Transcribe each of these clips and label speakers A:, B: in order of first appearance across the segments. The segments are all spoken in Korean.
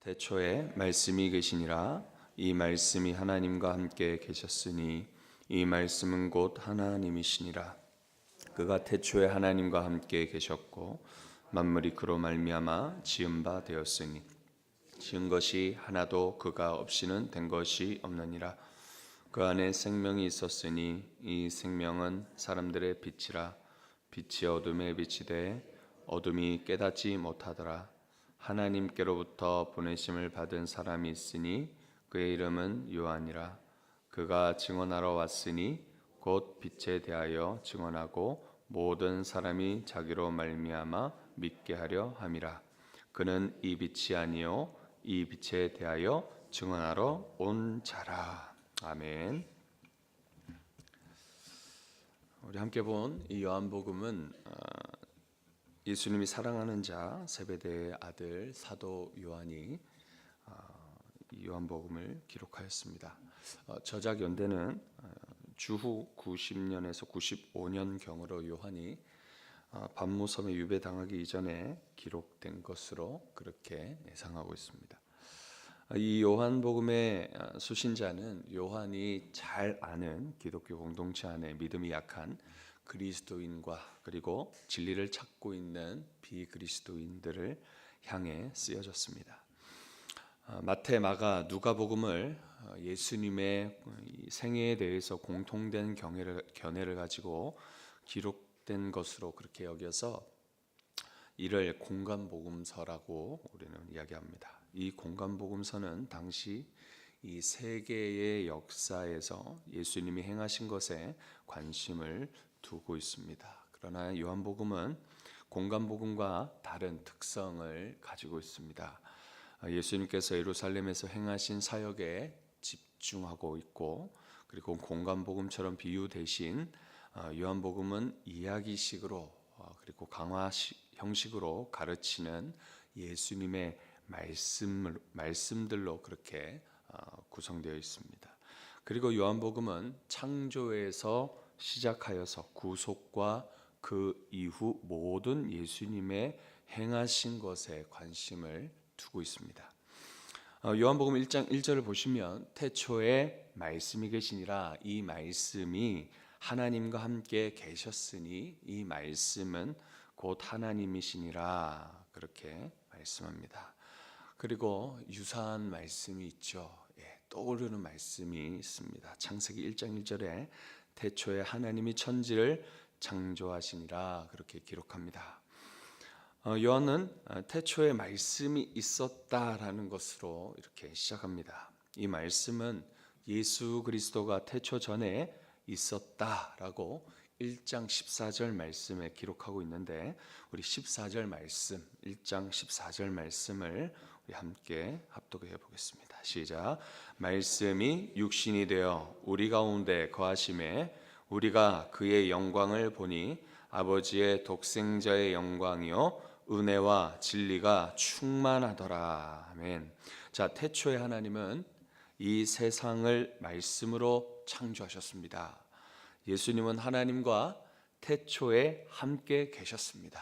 A: 태초에 말씀이 계시니라. 이 말씀이 하나님과 함께 계셨으니 이 말씀은 곧 하나님이시니라. 그가 태초에 하나님과 함께 계셨고 만물이 그로 말미암아 지은 바 되었으니 지은 것이 하나도 그가 없이는 된 것이 없느니라. 그 안에 생명이 있었으니 이 생명은 사람들의 빛이라. 빛이 어둠에 비치되 어둠이 깨닫지 못하더라. 하나님께로부터 보내심을 받은 사람이 있으니 그의 이름은 요한이라. 그가 증언하러 왔으니 곧 빛에 대하여 증언하고 모든 사람이 자기로 말미암아 믿게 하려 함이라. 그는 이 빛이 아니요 이 빛에 대하여 증언하러 온 자라. 아멘. 우리 함께 본 이 요한복음은 예수님이 사랑하는 자 세베대의 아들 사도 요한이 이 요한복음을 기록하였습니다. 저작 연대는 주후 90년에서 95년 경으로 요한이 반모섬에 유배당하기 이전에 기록된 것으로 그렇게 예상하고 있습니다. 이 요한복음의 수신자는 요한이 잘 아는 기독교 공동체 안에 믿음이 약한 그리스도인과 그리고 진리를 찾고 있는 비그리스도인들을 향해 쓰여졌습니다. 마태, 마가, 누가복음을 예수님의 생애에 대해서 공통된 견해를 가지고 기록된 것으로 그렇게 여겨서 이를 공간복음서라고 우리는 이야기합니다. 이 공간복음서는 당시 이 세계의 역사에서 예수님이 행하신 것에 관심을 두고 있습니다. 그러나 요한복음은 공간복음과 다른 특성을 가지고 있습니다. 예수님께서 예루살렘에서 행하신 사역에 집중하고 있고, 그리고 공간복음처럼 비유 대신 요한복음은 이야기식으로 그리고 강화 형식으로 가르치는 예수님의 말씀들로 그렇게 구성되어 있습니다. 그리고 요한복음은 창조에서 시작하여서 구속과 그 이후 모든 예수님의 행하신 것에 관심을 두고 있습니다. 요한복음 1장 1절을 보시면 태초에 말씀이 계시니라. 이 말씀이 하나님과 함께 계셨으니 이 말씀은 곧 하나님이시니라. 그렇게 말씀합니다. 그리고 유사한 말씀이 있죠. 떠오르는 말씀이 있습니다. 창세기 1장 1절에 태초에 하나님이 천지를 창조하시니라 그렇게 기록합니다. 요한은 태초에 말씀이 있었다라는 것으로 이렇게 시작합니다. 이 말씀은 예수 그리스도가 태초 전에 있었다라고 1장 14절 말씀에 기록하고 있는데, 우리 14절 말씀, 1장 14절 말씀을 우리 함께 합독해 보겠습니다. 시작. 말씀이 육신이 되어 우리 가운데 거하심에 우리가 그의 영광을 보니 아버지의 독생자의 영광이요 은혜와 진리가 충만하더라. 아멘. 자, 태초에 하나님은 이 세상을 말씀으로 창조하셨습니다. 예수님은 하나님과 태초에 함께 계셨습니다.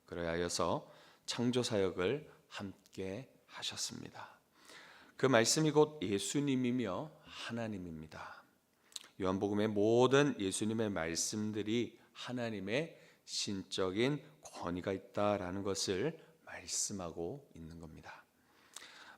A: 그러하여서 창조 사역을 함께 하셨습니다. 그 말씀이 곧 예수님이며 하나님입니다. 요한복음의 모든 예수님의 말씀들이 하나님의 신적인 권위가 있다라는 것을 말씀하고 있는 겁니다.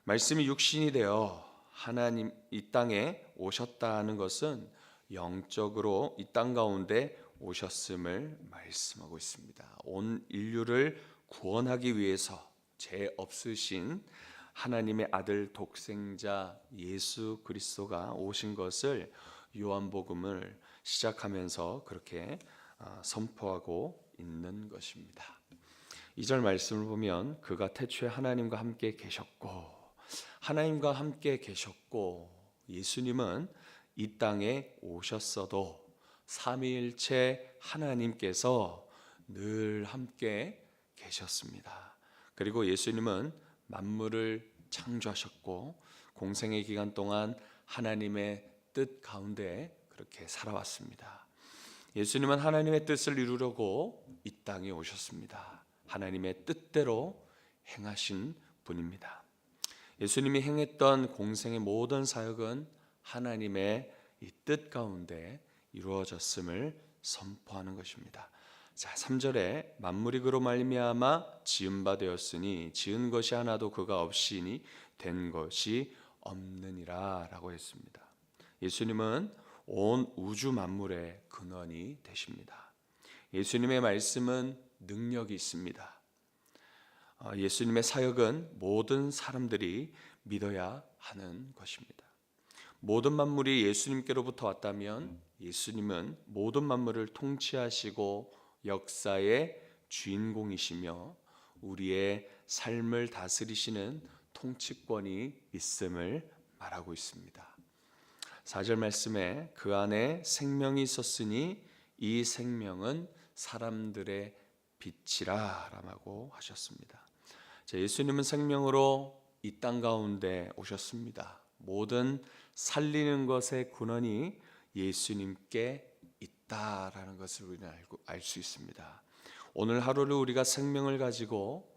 A: 말씀이 육신이 되어 하나님 이 땅에 오셨다는 것은 영적으로 이 땅 가운데 오셨음을 말씀하고 있습니다. 온 인류를 구원하기 위해서 죄 없으신 하나님의 아들 독생자 예수 그리스도가 오신 것을 요한복음을 시작하면서 그렇게 선포하고 있는 것입니다. 2절 말씀을 보면 그가 태초에 하나님과 함께 계셨고, 하나님과 함께 계셨고, 예수님은 이 땅에 오셨어도 삼위일체 하나님께서 늘 함께 계셨습니다. 그리고 예수님은 만물을 창조하셨고 공생의 기간 동안 하나님의 뜻 가운데 그렇게 살아왔습니다. 예수님은 하나님의 뜻을 이루려고 이 땅에 오셨습니다. 하나님의 뜻대로 행하신 분입니다. 예수님이 행했던 공생의 모든 사역은 하나님의 이 뜻 가운데 이루어졌음을 선포하는 것입니다. 자, 3절에 만물이 그로 말미암아 지은 바 되었으니 지은 것이 하나도 그가 없이니 된 것이 없느니라 라고 했습니다. 예수님은 온 우주 만물의 근원이 되십니다. 예수님의 말씀은 능력이 있습니다. 예수님의 사역은 모든 사람들이 믿어야 하는 것입니다. 모든 만물이 예수님께로부터 왔다면 예수님은 모든 만물을 통치하시고 역사의 주인공이시며 우리의 삶을 다스리시는 통치권이 있음을 말하고 있습니다. 4절 말씀에 그 안에 생명이 있었으니 이 생명은 사람들의 빛이라 라고 하셨습니다. 자, 예수님은 생명으로 이 땅 가운데 오셨습니다. 모든 살리는 것의 근원이 예수님께 있다라는 것을 우리는 알 수 있습니다. 오늘 하루를 우리가 생명을 가지고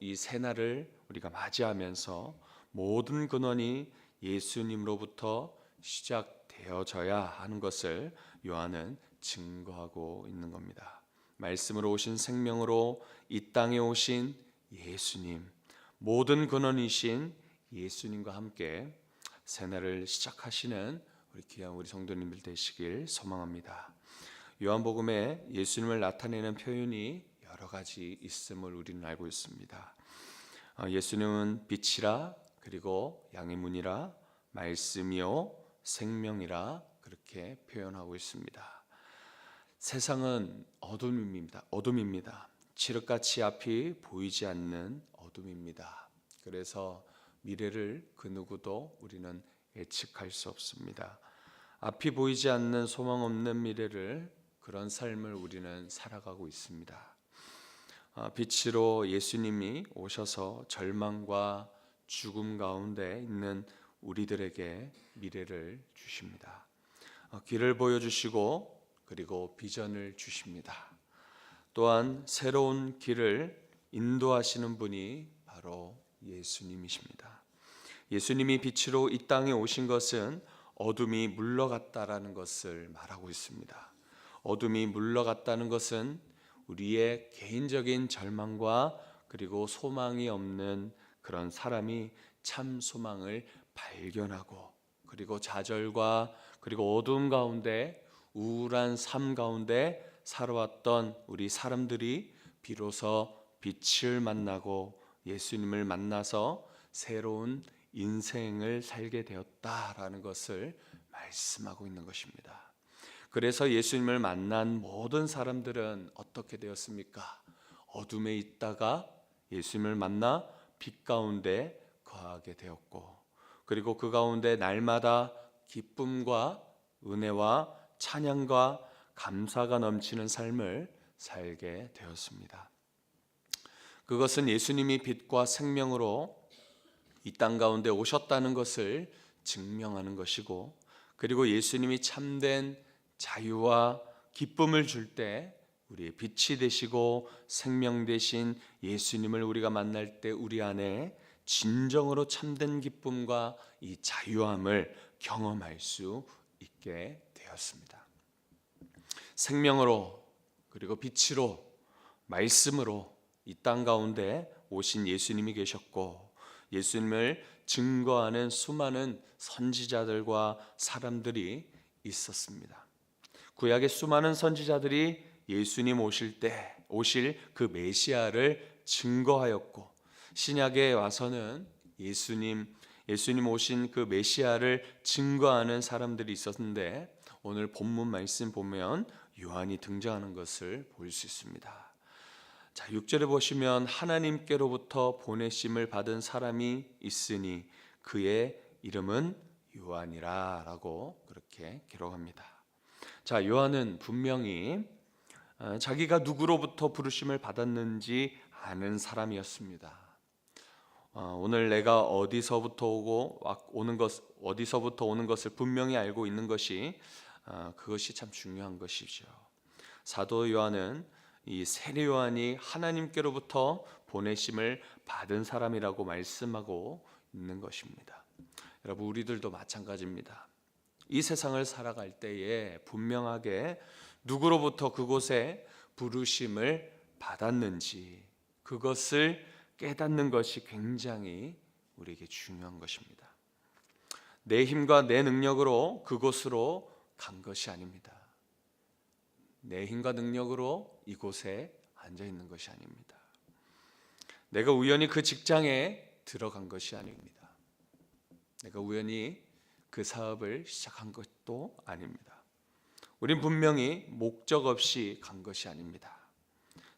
A: 이 새날을 우리가 맞이하면서 모든 근원이 예수님으로부터 시작되어져야 하는 것을 요한은 증거하고 있는 겁니다. 말씀으로 오신 생명으로 이 땅에 오신 예수님, 모든 근원이신 예수님과 함께 새날을 시작하시는 우리 귀한 우리 성도님들 되시길 소망합니다. 요한복음에 예수님을 나타내는 표현이 여러 가지 있음을 우리는 알고 있습니다. 예수님은 빛이라, 그리고 양의 문이라, 말씀이요 생명이라 그렇게 표현하고 있습니다. 세상은 어둠입니다. 칠흑같이 앞이 보이지 않는 어둠입니다. 그래서 미래를 그 누구도 우리는 예측할 수 없습니다. 앞이 보이지 않는 소망 없는 미래를, 그런 삶을 우리는 살아가고 있습니다. 빛으로 예수님이 오셔서 절망과 죽음 가운데 있는 우리들에게 미래를 주십니다. 길을 보여주시고 그리고 비전을 주십니다. 또한 새로운 길을 인도하시는 분이 바로 예수님이십니다. 예수님이 빛으로 이 땅에 오신 것은 어둠이 물러갔다라는 것을 말하고 있습니다. 어둠이 물러갔다는 것은 우리의 개인적인 절망과 그리고 소망이 없는 그런 사람이 참 소망을 발견하고, 그리고 좌절과 그리고 어두움 가운데 우울한 삶 가운데 살아왔던 우리 사람들이 비로소 빛을 만나고 예수님을 만나서 새로운 인생을 살게 되었다라는 것을 말씀하고 있는 것입니다. 그래서 예수님을 만난 모든 사람들은 어떻게 되었습니까? 어둠에 있다가 예수님을 만나 빛 가운데 거하게 되었고, 그리고 그 가운데 날마다 기쁨과 은혜와 찬양과 감사가 넘치는 삶을 살게 되었습니다. 그것은 예수님이 빛과 생명으로 이 땅 가운데 오셨다는 것을 증명하는 것이고, 그리고 예수님이 참된 자유와 기쁨을 줄 때 우리의 빛이 되시고 생명 되신 예수님을 우리가 만날 때 우리 안에 진정으로 참된 기쁨과 이 자유함을 경험할 수 있게 되었습니다. 생명으로, 그리고 빛으로, 말씀으로 이 땅 가운데 오신 예수님이 계셨고, 예수님을 증거하는 수많은 선지자들과 사람들이 있었습니다. 구약의 수많은 선지자들이 예수님 오실 그 메시아를 증거하였고, 신약에 와서는 예수님 오신 그 메시아를 증거하는 사람들이 있었는데, 오늘 본문 말씀 보면 요한이 등장하는 것을 볼 수 있습니다. 자, 6절에 보시면 하나님께로부터 보내심을 받은 사람이 있으니 그의 이름은 요한이라 라고 그렇게 기록합니다. 자, 요한은 분명히 자기가 누구로부터 부르심을 받았는지 아는 사람이었습니다. 오늘 내가 어디서부터 오는 것을 분명히 알고 있는 것이 그것이 참 중요한 것이죠. 사도 요한은 이 세례 요한이 하나님께로부터 보내심을 받은 사람이라고 말씀하고 있는 것입니다. 여러분, 우리들도 마찬가지입니다. 이 세상을 살아갈 때에 분명하게 누구로부터 그곳에 부르심을 받았는지 그것을 깨닫는 것이 굉장히 우리에게 중요한 것입니다. 내 힘과 내 능력으로 그곳으로 간 것이 아닙니다. 내 힘과 능력으로 이곳에 앉아 있는 것이 아닙니다. 내가 우연히 그 직장에 들어간 것이 아닙니다. 내가 우연히 그 사업을 시작한 것도 아닙니다. 우린 분명히 목적 없이 간 것이 아닙니다.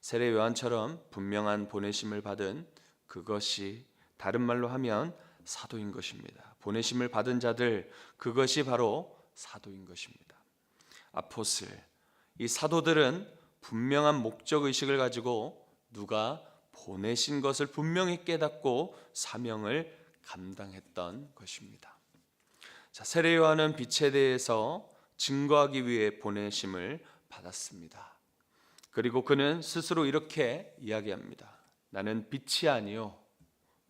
A: 세례 요한처럼 분명한 보내심을 받은 그것이, 다른 말로 하면 사도인 것입니다. 보내심을 받은 자들, 그것이 바로 사도인 것입니다. 아포슬, 이 사도들은 분명한 목적의식을 가지고 누가 보내신 것을 분명히 깨닫고 사명을 감당했던 것입니다. 자, 세례 요한은 빛에 대해서 증거하기 위해 보내심을 받았습니다. 그리고 그는 스스로 이렇게 이야기합니다. 나는 빛이 아니요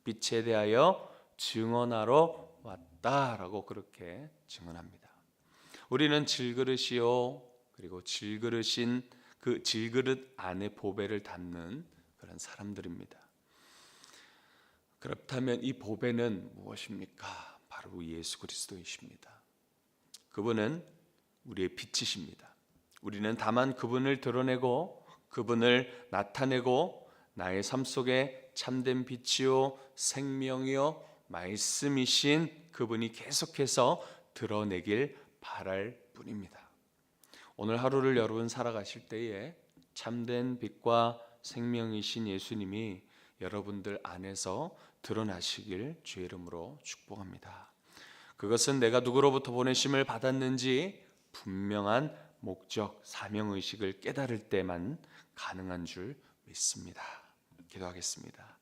A: 빛에 대하여 증언하러 왔다라고 그렇게 증언합니다. 우리는 질그릇이요, 그리고 질그릇인 그 질그릇 안에 보배를 담는 그런 사람들입니다. 그렇다면 이 보배는 무엇입니까? 바로 예수 그리스도이십니다. 그분은 우리의 빛이십니다. 우리는 다만 그분을 드러내고 그분을 나타내고 나의 삶 속에 참된 빛이요 생명이요 말씀이신 그분이 계속해서 드러내길 바랄 뿐입니다. 오늘 하루를 여러분 살아가실 때에 참된 빛과 생명이신 예수님이 여러분들 안에서 드러나시길 주의 이름으로 축복합니다. 그것은 내가 누구로부터 보내심을 받았는지 분명한 목적, 사명의식을 깨달을 때만 가능한 줄 믿습니다. 기도하겠습니다.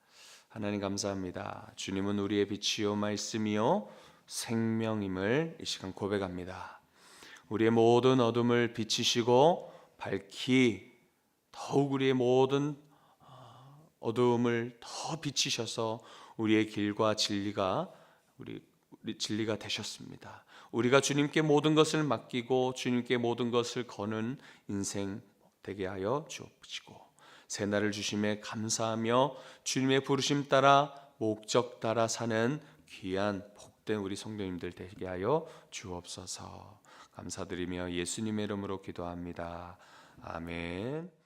A: 하나님 감사합니다. 주님은 우리의 빛이요 말씀이요 생명임을 이 시간 고백합니다. 우리의 모든 어둠을 비치시고 밝히 더욱 우리의 모든 어두움을 더 비치셔서 우리의 길과 진리가 우리 진리가 되셨습니다. 우리가 주님께 모든 것을 맡기고 주님께 모든 것을 거는 인생 되게 하여 주옵시고 새날을 주심에 감사하며 주님의 부르심 따라 목적 따라 사는 귀한 복된 우리 성도님들 되게 하여 주옵소서. 감사드리며 예수님의 이름으로 기도합니다. 아멘.